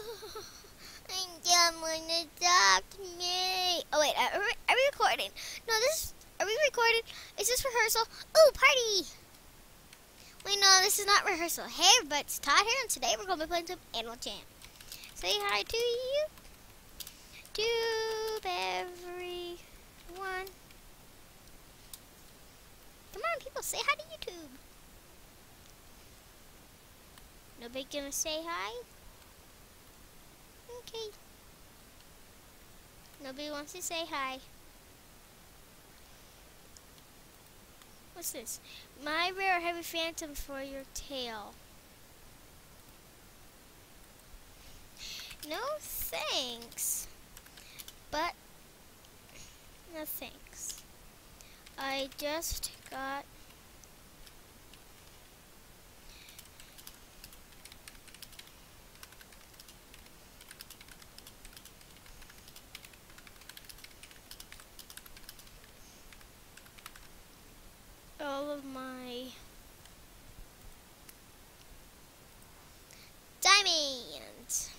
I don't want to talk to me. Oh wait, are we recording? No, are we recording? Is this rehearsal? Ooh, party! Wait, no, this is not rehearsal. Hey everybody, it's Todd here, and today we're going to be playing some Animal Jam. Say hi to you. To everyone. Come on, people, say hi to YouTube. Nobody gonna say hi? Okay. Nobody wants to say hi. What's this? My rare heavy phantom for your tail. No thanks. But no thanks. I just got all of my diamonds.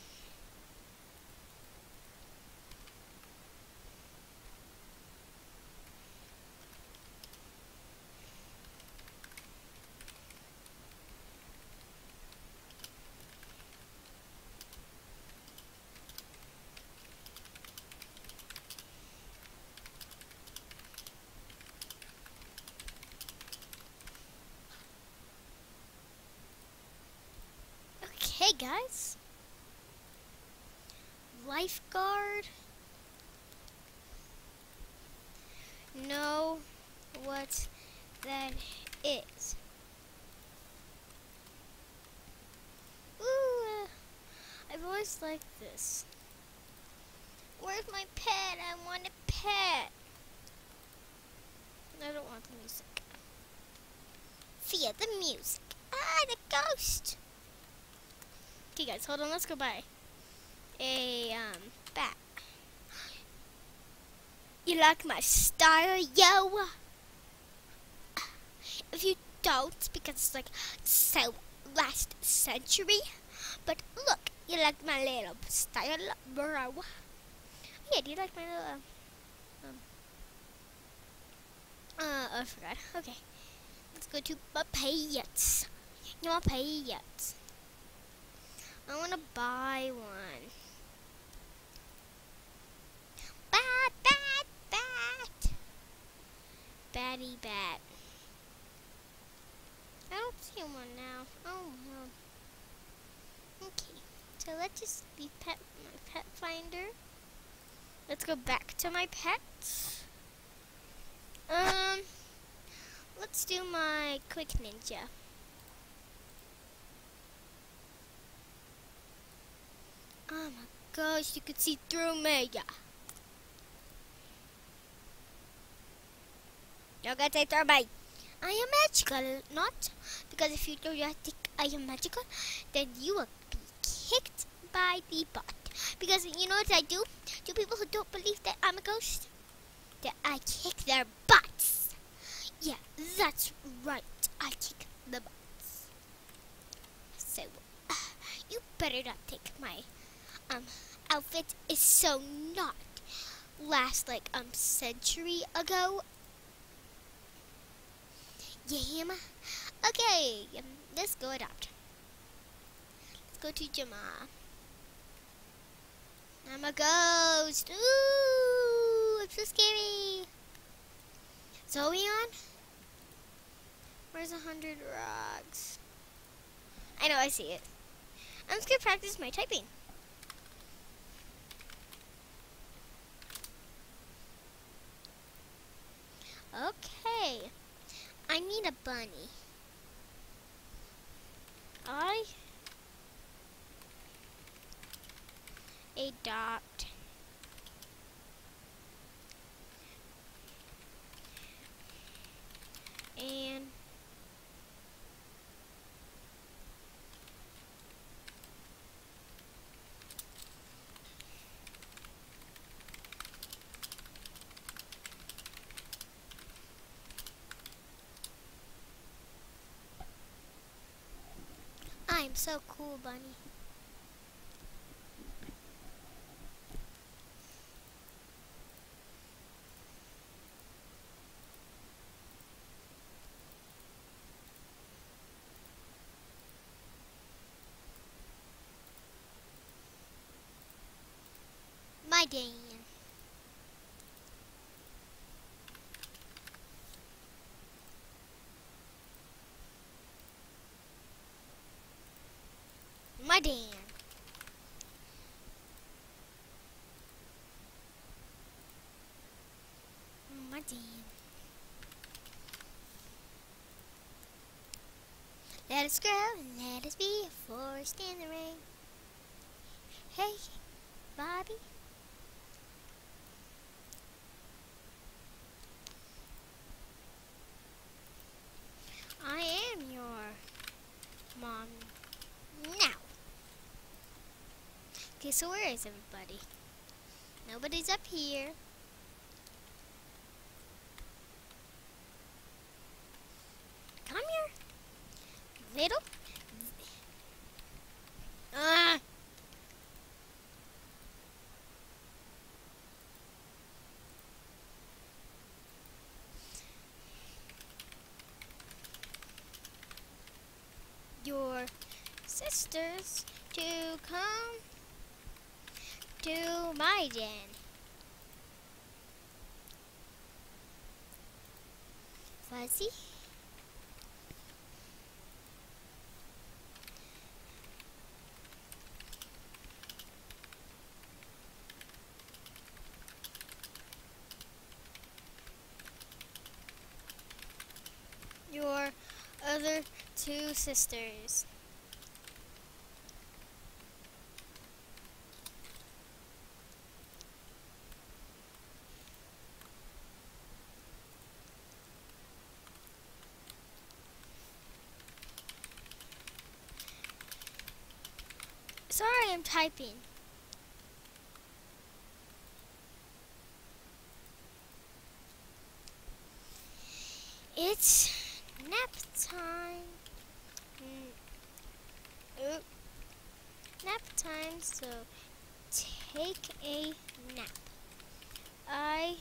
Okay, guys. Lifeguard. Know what that is. Ooh, I've always liked this. Where's my pet? I want a pet. I don't want the music. Fear the music. Ah, the ghost. Okay, guys, hold on. Let's go buy a bat. You like my style, yo? If you don't, because it's like so last century. But look, you like my little style, bro. Yeah, do you like my little I forgot. Okay. Let's go to my pets. You know, my pets. I want to buy one. Bat, bat, bat. Batty bat. I don't see one now. Oh no. Okay. So let's just be my pet finder. Let's go back to my pets. Let's do my quick ninja. Oh my gosh, you could see through me. You're gonna say through me. I am magical, not because if you think I am magical, then you will be kicked by the bot. Because you know what I do? To people who don't believe that I'm a ghost, that I kick their butts. Yeah, that's right. I kick the butts. So, you better not think my outfit is so not last like century ago. Yeah. Okay, let's go adopt. Let's go to Jama. I'm a ghost. Ooh, it's so scary. Zoe on? Where's 100 rocks? I know, I see it. I'm just gonna practice my typing. Okay. I need a bunny. I adopt and I'm so cool, bunny. my Dan. My Dan. My Dan. Let us grow and let us be a forest in the rain. Hey, Bobby. I am your mom now. Okay, so where is everybody? Nobody's up here. Come here, little. Ah. Your sisters to come to my den. Fuzzy. Your other two sisters. Sorry, I'm typing. It's nap time. Nap time, so take a nap. I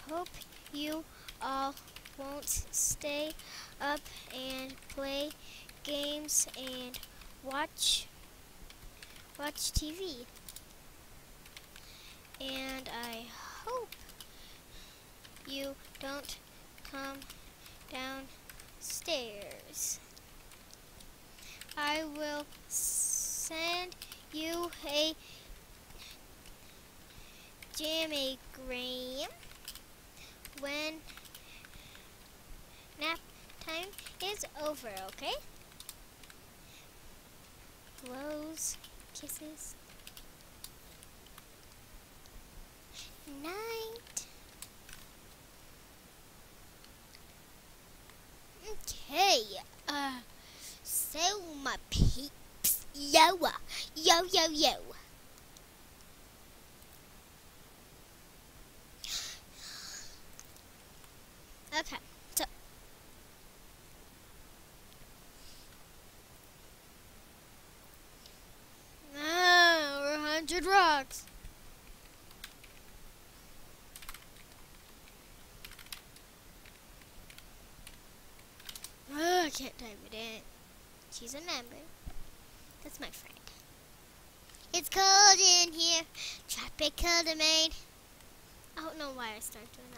hope you all won't stay up and play games and watch TV. And I hope you don't come downstairs. I will send you a jammagram when nap time is over, okay? Blows, kisses. Night. Okay, so my peeps, yo, yo, yo, yo. Okay, so over 100 rocks. I can't type it in. She's a member. That's my friend. It's cold in here. Tropical domain. I don't know why I started doing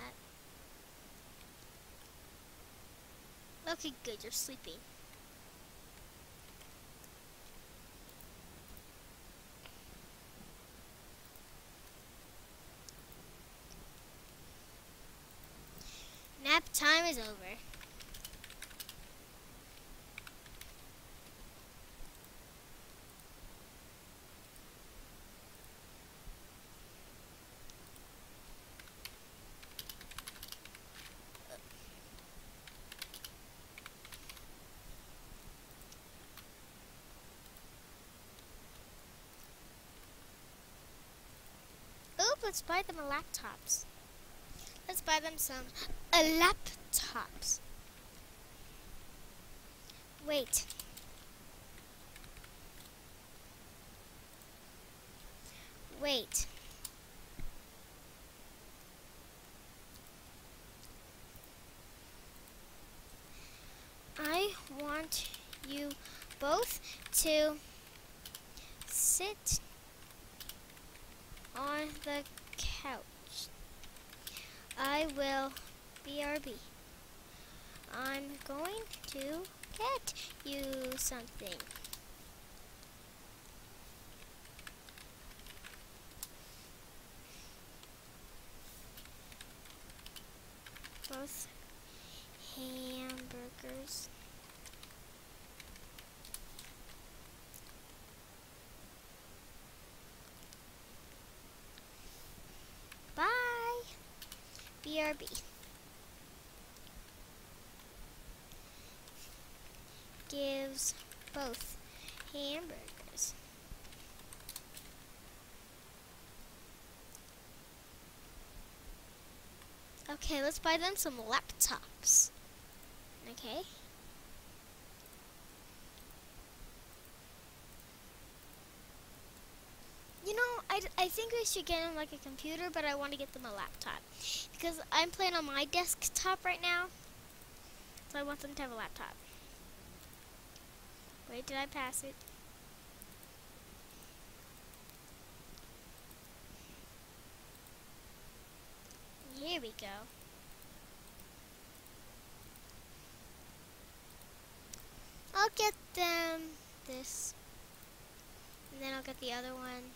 that. Okay, good. You're sleeping. Nap time is over. Oop, let's buy them laptops. Let's buy them some laptops. Wait. Wait. I want you both to sit on the couch. I will BRB. I'm going to get you something. Both hamburgers. Bye. BRB. Gives both hamburgers. Okay, let's buy them some laptops. Okay. You know, I think we should get them like a computer, but I want to get them a laptop. Because I'm playing on my desktop right now. So I want them to have a laptop. Wait, did I pass it? Here we go. I'll get them this. And then I'll get the other one.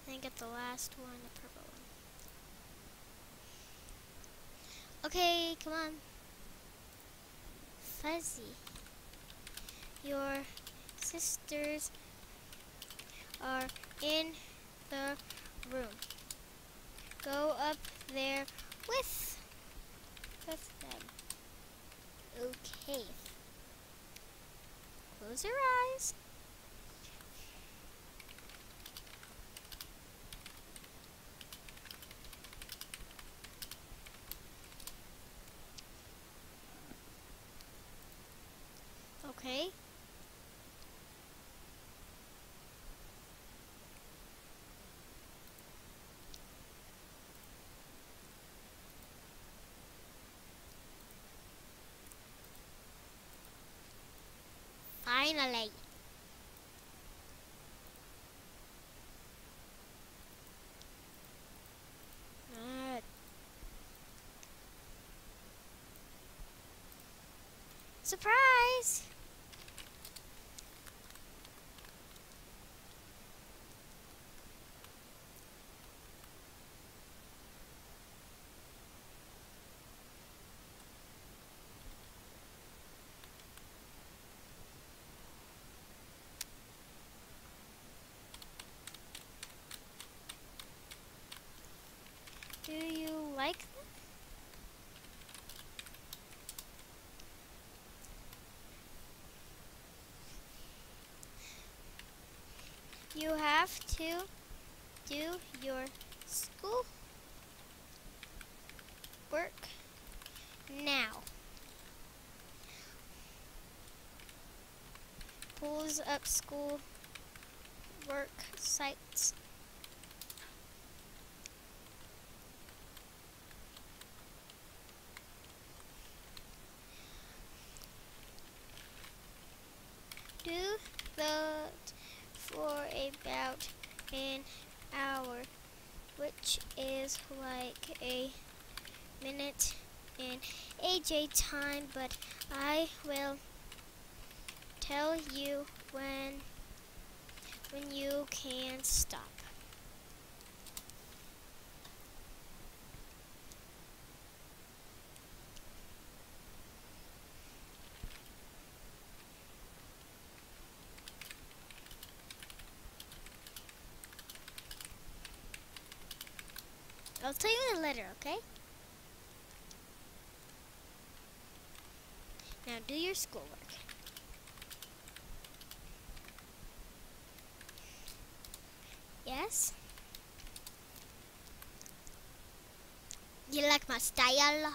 Then get the last one, the purple one. Okay, come on. Fuzzy. Your sisters are in the room. Go up there with them. Okay. Close your eyes. Okay. Finally. Surprise! Do you like them? You have to do your school work now. Pulls up school work sites. Do that for about an hour, which is like a minute in AJ time, but I will tell you when you can stop. I'll tell you later, okay? Now do your schoolwork. Yes? You like my style?